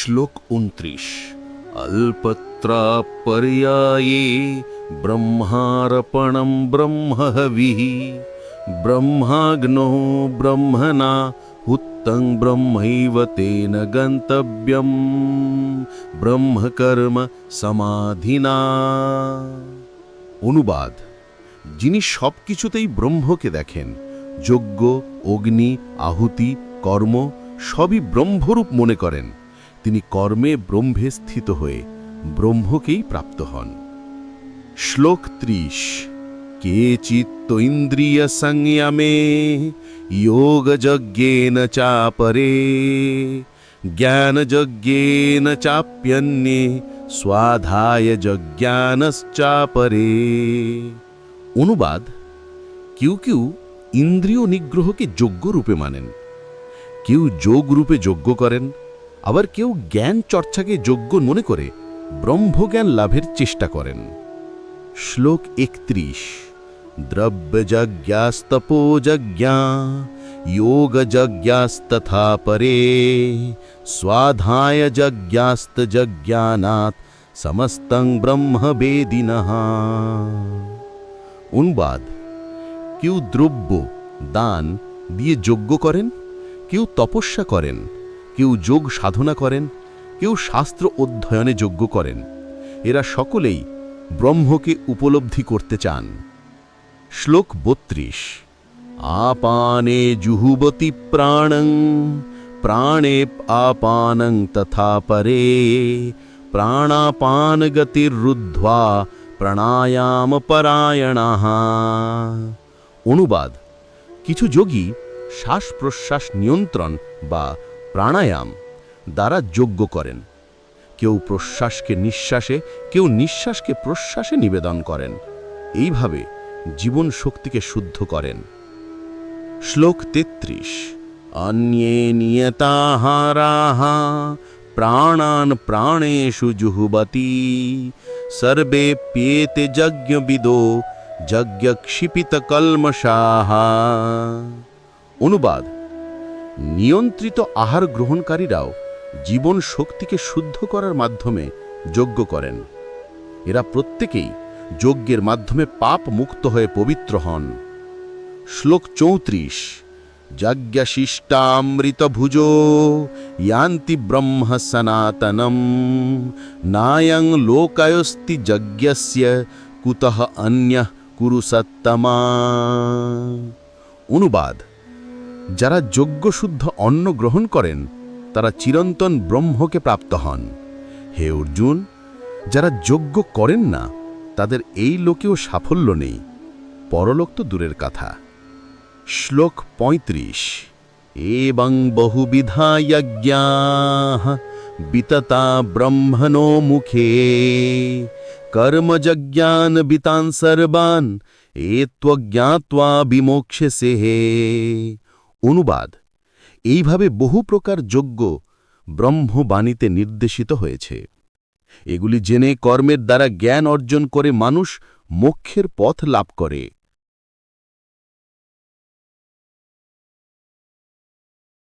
শ্লোক ২৯। অল্পত্রাপর্যায়ে ব্রহ্মার্পণম ব্রহ্মহবিঃ ব্রহ্মাগ্নো ব্রহ্মণা হুত্যং ব্রহ্মৈব তেন গন্তব্যম ব্রহ্মকর্ম সমাধিনা। অনুবাদ: যিনি সবকিছুতেই ব্রহ্মকে দেখেন, যজ্ঞ, অগ্নি, আহুতি, কর্ম সবই ব্রহ্মরূপ মনে করেন, তিনি কর্মে ব্রহ্মে স্থিত হয়ে ব্রহ্মকেই প্রাপ্ত হন। শ্লোক ৩০। কেচিত্ত ইন্দ্রিয় সংযমে যোগযজ্ঞেন চাপরে জ্ঞানযজ্ঞেন চাপ্যন্যে স্বাধ্যায় যজ্ঞানশ্চাপরে। অনুবাদ: কেউ কেউ ইন্দ্রিয় নিগ্রহকে যজ্ঞ রূপে মানেন, কেউ যোগ রূপে যজ্ঞ করেন, আবার কেউ জ্ঞান চর্চাকে যজ্ঞ মনে করে ব্রহ্মজ্ঞান লাভের চেষ্টা করেন। শ্লোক ৩১। দ্রব্যযজ্ঞাস্তপোযজ্ঞা যোগযজ্ঞাস্তথা পরে স্বাধ্যায় যজ্ঞাস্তযজ্ঞানাৎ সমস্তং ব্রহ্মবেদিনঃ। অনুবাদ: কেউ দ্রব্য দান দিয়ে যজ্ঞ করেন, কেউ তপস্যা করেন, কেউ যোগ সাধনা করেন, কেউ শাস্ত্র অধ্যয়নে যজ্ঞ করেন। এরা সকলেই ব্রহ্মকে উপলব্ধি করতে চান। শ্লোক ৩২। আপানে জুহুবতি প্রাণং প্রাণে আপানং তথা পরে প্রাণাপান গতিরুদ্ধা প্রাণায়াম পরায়ণাঃ। অনুবাদ: কিছু যোগী শ্বাস প্রশ্বাস নিয়ন্ত্রণ বা প্রাণায়াম দ্বারা যজ্ঞ করেন। কেউ প্রশ্বাসকে নিঃশ্বাসে, কেউ নিঃশ্বাসকে প্রশ্বাসে নিবেদন করেন। এইভাবে জীবন শক্তিকে শুদ্ধ করেন। শ্লোক ৩৩। অন্যে নিয়তাহারাঃ প্রাণান প্রাণেষু জুহুবতি সর্বেপ্যেতে যজ্ঞবিদো যজ্ঞক্ষিপিতকল্মষাঃ। অনুবাদ: নিয়ন্ত্রিত আহার গ্রহণকারীরাও জীবন শক্তিকে শুদ্ধ করার মাধ্যমে যজ্ঞ করেন। এরা প্রত্যেকেই যজ্ঞের মাধ্যমে পাপ মুক্ত হয়ে পবিত্র হন। শ্লোক ৩৪। যজ্ঞশিষ্টামৃতভুজো ইয়ান্তি ব্রহ্ম সনাতনম নায়ং লোকায়স্তি যজ্ঞস্য কুতঃ অন্যঃ কুরু সত্তমা। অনুবাদ: যারা যজ্ঞশুদ্ধ অন্ন গ্রহণ করেন তারা চিরন্তন ব্রহ্মকে প্রাপ্ত হন। হে অর্জুন, যারা যজ্ঞ করেন না তাদের এই লোকেও সাফল্য নেই, পরলোক তো দূরের কথা। শ্লোক ৩৫। এবং বহুবিধা যজ্ঞাঃ বিততা ব্রহ্মণো মুখে কর্মযজ্ঞান বিতান সর্বান এত্বজ্ঞাত্বা বিমোক্ষসে। অনুবাদ: এইভাবে বহু প্রকার যজ্ঞ ব্রহ্মবাণীতে নির্দেশিত হয়েছে। এগুলি জেনে কর্মের দ্বারা জ্ঞান অর্জন করে মানুষ মোক্ষের পথ লাভ করে।